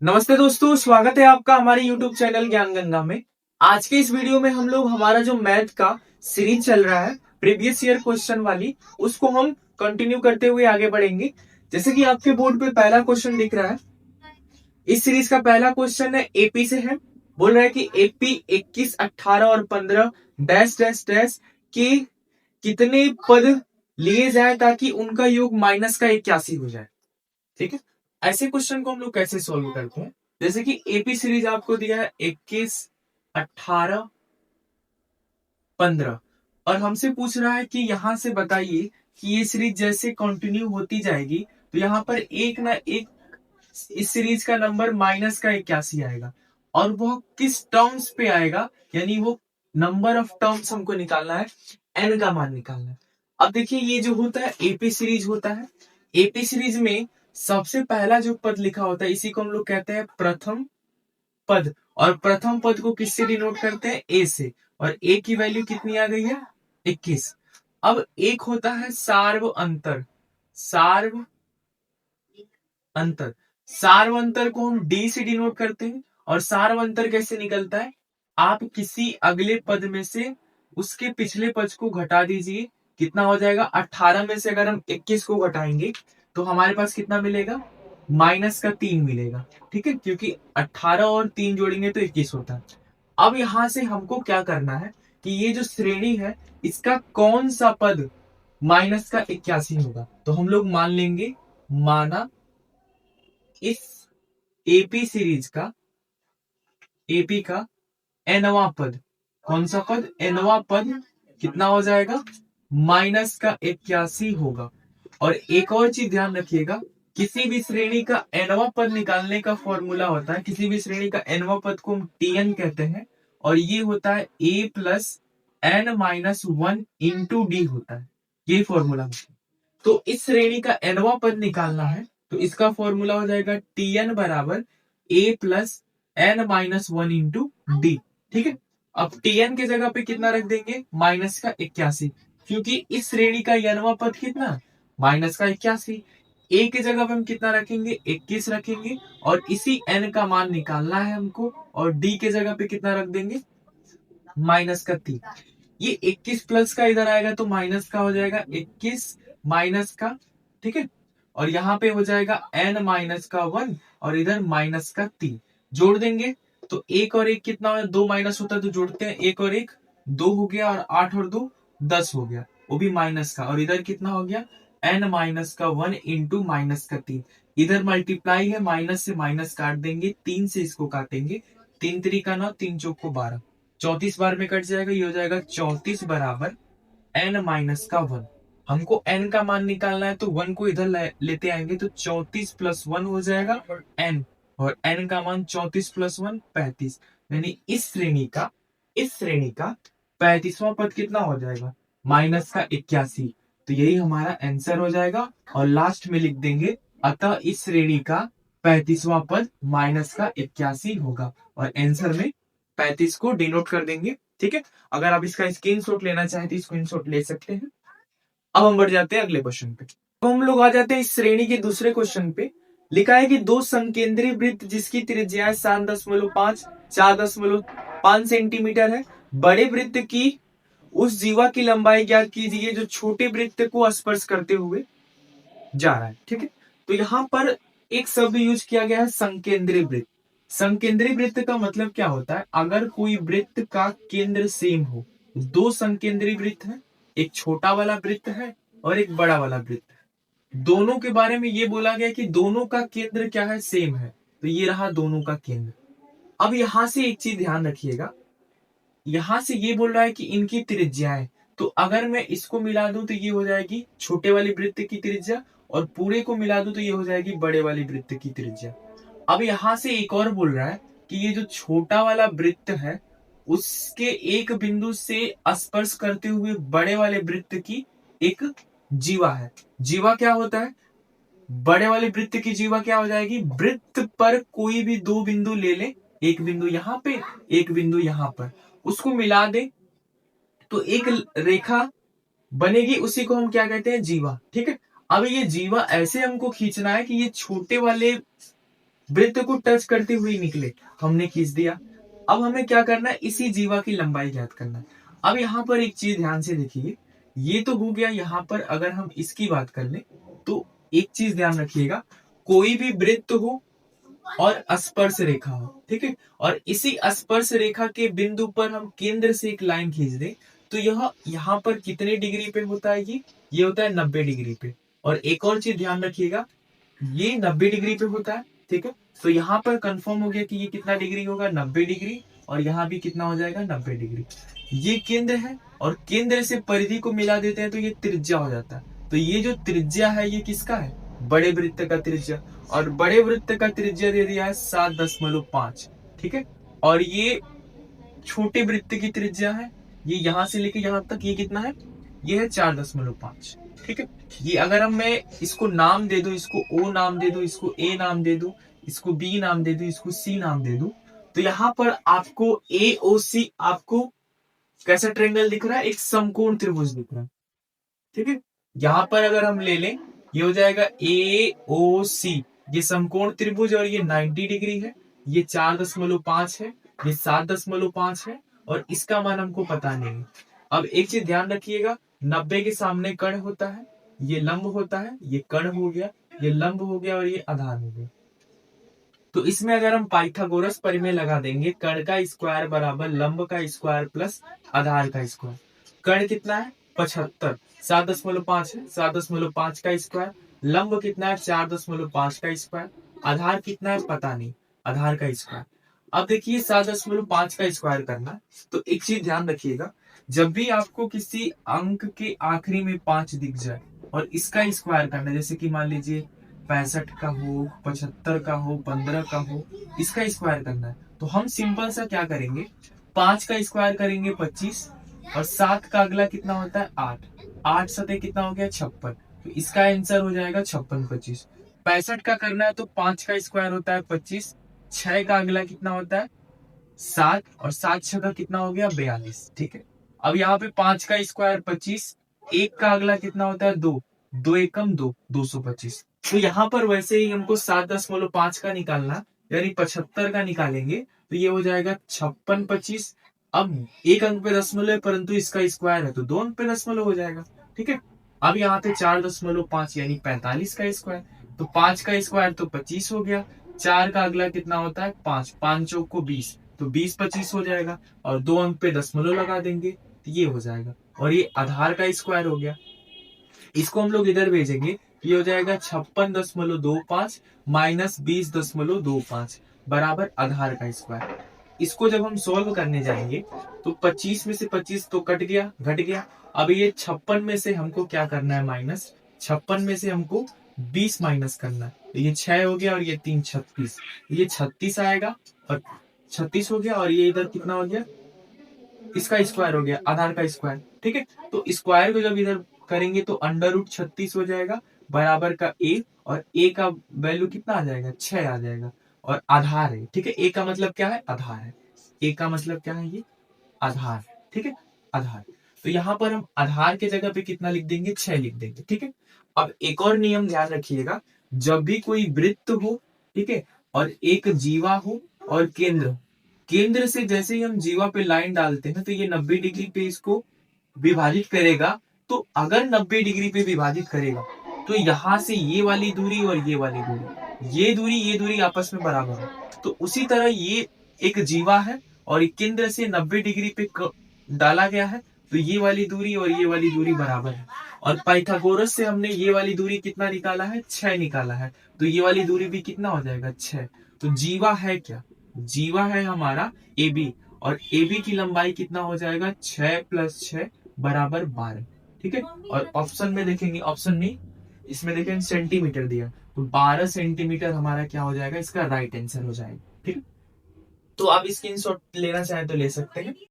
नमस्ते दोस्तों, स्वागत है आपका हमारे YouTube चैनल ज्ञान गंगा में। आज के इस वीडियो में हम लोग हमारा जो मैथ का सीरीज चल रहा है प्रीवियस ईयर क्वेश्चन वाली, उसको हम कंटिन्यू करते हुए आगे बढ़ेंगे। जैसे कि आपके बोर्ड पे पहला क्वेश्चन दिख रहा है। इस सीरीज का पहला क्वेश्चन है एपी से है। बोल रहा है कि एपी 21, 18 और 15 डैश डैश डैश के कितने पद लिए जाए ताकि उनका योग माइनस का 81 हो जाए। ठीक है, ऐसे क्वेश्चन को हम लोग कैसे सोल्व करते हैं। जैसे कि एपी सीरीज आपको दिया है 21, 18, 15 और हमसे पूछ रहा है कि यहां से बताइए कि ये सीरीज जैसे कंटिन्यू होती जाएगी तो यहाँ पर एक ना एक इस सीरीज का नंबर माइनस का 81 आएगा और वह किस टर्म्स पे आएगा, यानी वो नंबर ऑफ टर्म्स हमको निकालना है, एन का मान निकालना है। अब देखिए, ये जो होता है एपी सीरीज होता है। एपी सीरीज में सबसे पहला जो पद लिखा होता है इसी को हम लोग कहते हैं प्रथम पद, और प्रथम पद को किससे डिनोट करते हैं, ए से। और ए की वैल्यू कितनी आ गई है, 21। अब एक होता है सार्व अंतर। सार्व अंतर, सार्व अंतर को हम डी से डिनोट करते हैं। और सार्व अंतर कैसे निकलता है, आप किसी अगले पद में से उसके पिछले पद को घटा दीजिए। कितना हो जाएगा, 18 में से अगर हम 21 को घटाएंगे तो हमारे पास कितना मिलेगा, माइनस का 3 मिलेगा। ठीक है, क्योंकि 18 और 3 जोड़ेंगे तो 21 होता है। अब यहां से हमको क्या करना है कि ये जो श्रेणी है इसका कौन सा पद माइनस का 81 होगा। तो हम लोग मान लेंगे, माना इस एपी सीरीज का, एपी का एनवा पद, कौन सा पद, एनवा पद कितना हो जाएगा, माइनस का 81 होगा। और एक और चीज ध्यान रखिएगा, किसी भी श्रेणी का एनवा पद निकालने का फॉर्मूला होता है, किसी भी श्रेणी का एनवा पद को हम टीएन कहते हैं और ये होता है a plus n minus 1 into d होता है, ये फॉर्मूला होता है। तो इस श्रेणी का एनवा पद निकालना है तो इसका फॉर्मूला हो जाएगा टीएन बराबर a plus n minus 1 into d. ठीक है, अब टीएन के जगह पे कितना रख देंगे, माइनस का 81, क्योंकि इस श्रेणी का एनवा पद कितना, माइनस का 81। ए की जगह पे हम कितना रखेंगे, 21 रखेंगे और इसी एन का मान निकालना है हमको। और डी के जगह पे कितना रख देंगे, माइनस का 3। ये 21 प्लस का इधर आएगा तो माइनस का हो जाएगा 21 माइनस का। ठीक है, और यहाँ पे हो जाएगा n माइनस का 1 और इधर माइनस का 3 जोड़ देंगे तो एक और एक कितना हो, 2 माइनस होता है तो जोड़ते हैं, एक और एक 2 हो गया और 8 और 2 10 हो गया, वो भी माइनस का। और इधर कितना हो गया, n माइनस का 1 इंटू माइनस का 3। इधर मल्टीप्लाई है, माइनस से माइनस काट देंगे, 3 से इसको काटेंगे, 3 3 का 9, 3 चौक को 12, 34 बार में कट जाएगा, ये हो जाएगा 34 बराबर n माइनस का 1। हमको n का मान निकालना है तो 1 को इधर लेते आएंगे तो 34 प्लस 1 हो जाएगा n, और n का मान 34 प्लस 1 35, यानी इस श्रेणी का 35वां पद कितना हो जाएगा, माइनस का 81। तो यही हमारा आंसर हो जाएगा और लास्ट में लिख देंगे अतः इस श्रेणी का 35वां पद माइनस का 81 होगा और आंसर में 35 को डिनोट कर देंगे। ठीक है, अगर आप इसका स्क्रीनशॉट लेना चाहें तो स्क्रीनशॉट ले सकते हैं। अब हम बढ़ जाते हैं अगले क्वेश्चन पे। अब हम लोग आ जाते हैं इस श्रेणी के दूसरे क्वेश्चन पे। लिखा है कि दो संकेंद्रीय वृत्त जिसकी त्रिज्या 7.5 4.5 सेंटीमीटर है, बड़े वृत्त की उस जीवा की लंबाई ज्ञात कीजिए जो छोटे वृत्त को स्पर्श करते हुए जा रहा है। ठीक है, तो यहाँ पर एक शब्द यूज किया गया है, संकेंद्रीय वृत्त। संकेंद्रीय वृत्त का मतलब क्या होता है, अगर कोई वृत्त का केंद्र सेम हो, दो संकेंद्रीय वृत्त है, एक छोटा वाला वृत्त है और एक बड़ा वाला वृत्त है, दोनों के बारे में ये बोला गया कि दोनों का केंद्र क्या है, सेम है, तो ये रहा दोनों का केंद्र। अब यहां से एक चीज ध्यान रखिएगा, यहां से ये बोल रहा है कि इनकी त्रिज्याएं, तो अगर मैं इसको मिला दूं तो ये हो जाएगी छोटे वाली वृत्त की त्रिज्या और पूरे को मिला दूं तो ये हो जाएगी बड़े वाली वृत्त की त्रिज्या। अब यहां से एक और बोल रहा है कि ये जो छोटा वाला वृत्त है उसके एक बिंदु से स्पर्श करते हुए बड़े वाले वृत्त की एक जीवा है। जीवा क्या होता है, बड़े वाले वृत्त की जीवा क्या हो जाएगी, वृत्त पर कोई भी दो बिंदु ले ले, एक बिंदु यहाँ पे एक बिंदु यहाँ पर, उसको मिला दे तो एक रेखा बनेगी, उसी को हम क्या कहते हैं, जीवा। ठीक है, अब ये जीवा ऐसे हमको खींचना है कि ये छोटे वाले वृत्त को टच करते हुए निकले, हमने खींच दिया। अब हमें क्या करना है, इसी जीवा की लंबाई ज्ञात करना है। अब यहाँ पर एक चीज ध्यान से देखिए, ये तो हो गया। यहाँ पर अगर हम इसकी बात कर ले तो एक चीज ध्यान रखिएगा, कोई भी वृत्त हो और स्पर्श रेखा हो, ठीक है, और इसी स्पर्श रेखा के बिंदु पर हम केंद्र से एक लाइन खींच दें, तो यह यहाँ पर कितने डिग्री पे होता है, ये होता है 90 डिग्री पे। और एक और चीज ध्यान रखिएगा, ये 90 डिग्री पे होता है, ठीक है। तो यहाँ पर कंफर्म हो गया कि ये कितना डिग्री होगा, 90 डिग्री, और यहाँ भी कितना हो जाएगा, 90 डिग्री। ये केंद्र है और केंद्र से परिधि को मिला देते हैं तो ये त्रिज्या हो जाता है। तो ये जो त्रिज्या है ये किसका है, बड़े वृत्त का त्रिज्या, और बड़े वृत्त का त्रिज्या दे दिया है 7.5, ठीक है। और ये छोटे वृत्त की त्रिज्या है, ये यहां से लेके यहां तक, ये कितना है, ये है 4.5, ठीक है। ये अगर हम मैं इसको नाम दे दूं, इसको ओ नाम दे दूं, इसको ए नाम दे दूं, इसको बी नाम दे दूं, इसको सी नाम दे दूं, तो यहाँ पर आपको ए ओ सी आपको कैसा ट्रायंगल दिख रहा है, एक समकोण त्रिभुज दिख रहा है, ठीक है। यहाँ पर अगर हम ले लें, ये हो जाएगा ए ओ सी, ये समकोण त्रिभुज, और ये 90 डिग्री है, ये 4.5 है, ये 7.5 है, और इसका मान हमको पता नहीं है। अब एक चीज ध्यान रखिएगा, 90 के सामने कर्ण होता है, ये लंब होता है, ये कर्ण हो गया, ये लंब हो गया, और ये आधार हो गया। तो इसमें अगर हम पाइथागोरस प्रमेय लगा देंगे, कर्ण का स्क्वायर बराबर लंब का स्क्वायर प्लस आधार का स्क्वायर। कर्ण कितना है, 75, 7.5 है, 7.5 का स्क्वायर। लंब कितना है, 4.5 का स्क्वायर। आधार कितना है, पता नहीं, आधार का स्क्वायर। अब देखिए 7.5 का स्क्वायर करना, तो एक चीज ध्यान रखिएगा, जब भी आपको किसी अंक के आखिरी में 5 दिख जाए और इसका स्क्वायर करना, जैसे कि मान लीजिए 65 का हो, 75 का हो, 15 का हो, इसका स्क्वायर करना है, तो हम सिंपल सा क्या करेंगे, 5 का स्क्वायर करेंगे 25, और 7 का अगला कितना होता है, 8, 8 सतह कितना हो गया, 56। तो इसका आंसर हो जाएगा 56 25। 65 का करना है तो 5 का स्क्वायर होता है 25, 6 का अगला कितना होता है 7, और 7 6 का कितना हो गया 42, ठीक है। अब यहाँ पे 5 का स्क्वायर 25, 1 का अगला कितना होता है 2, 2 एकम 2, 225। तो यहाँ पर वैसे ही हमको 7.5 का निकालना, यानी 75 का निकालेंगे, तो ये हो जाएगा 56 25। अब एक अंक पे दशमलव है, परंतु इसका स्क्वायर है तो 2 अंक पे दशमलव हो जाएगा, ठीक है। अब यहाँ पे 4.5 यानी 45 का स्क्वायर, तो 5 का स्क्वायर तो 25 हो गया, 4 का अगला कितना होता है 5, 5 चौक को 20, तो 20 25 हो जाएगा, और 2 अंक पे दशमलव लगा देंगे तो ये हो जाएगा, और ये आधार का स्क्वायर हो गया। इसको हम लोग इधर भेजेंगे, ये हो जाएगा 56.25 माइनस 20.25 बराबर आधार का स्क्वायर। इसको जब हम सोल्व करने जाएंगे तो 25 में से 25 तो कट गया, घट गया। अब ये 56 में से हमको क्या करना है, माइनस 56 में से हमको 20 माइनस करना है, तो ये 6 हो गया, और ये 3 36, ये 36 आएगा, और 36 हो गया, और ये इधर कितना हो गया, इसका स्क्वायर हो गया, आधार का स्क्वायर, ठीक है। तो स्क्वायर को जब इधर करेंगे तो √36 हो जाएगा, बराबर का ए, और ए का वैल्यू कितना आ जाएगा, 6 आ जाएगा, और आधार है, ठीक है। ए का मतलब क्या है, आधार है। ए का मतलब क्या है, ये आधार, ठीक है, आधार। तो यहाँ पर हम आधार के जगह पे कितना लिख देंगे, 6 लिख देंगे, ठीक है। अब एक और नियम ध्यान रखिएगा, जब भी कोई वृत्त हो, ठीक है, और एक जीवा हो और केंद्र, केंद्र से जैसे ही हम जीवा पे लाइन डालते हैं तो ये 90 डिग्री पे इसको विभाजित करेगा। तो अगर 90 डिग्री पे विभाजित करेगा तो यहाँ से ये वाली दूरी और ये वाली दूरी, ये दूरी आपस में बराबर है। तो उसी तरह ये एक जीवा है और केंद्र से 90 डिग्री पे डाला गया है, तो ये वाली दूरी और ये वाली दूरी बराबर है। और पाइथागोरस से हमने ये वाली दूरी कितना निकाला है, 6 निकाला है, तो ये वाली दूरी भी कितना हो जाएगा, 6। तो जीवा है क्या, जीवा है हमारा ए बी, और ए बी की लंबाई कितना हो जाएगा, 6 + 6 बराबर 12, ठीक है। और ऑप्शन में देखेंगे, ऑप्शन में इसमें देखेंगे सेंटीमीटर दिया, तो 12 सेंटीमीटर हमारा क्या हो जाएगा, इसका राइट आंसर हो जाएगा, ठीक है। तो आप स्क्रीनशॉट लेना चाहें तो ले सकते हैं।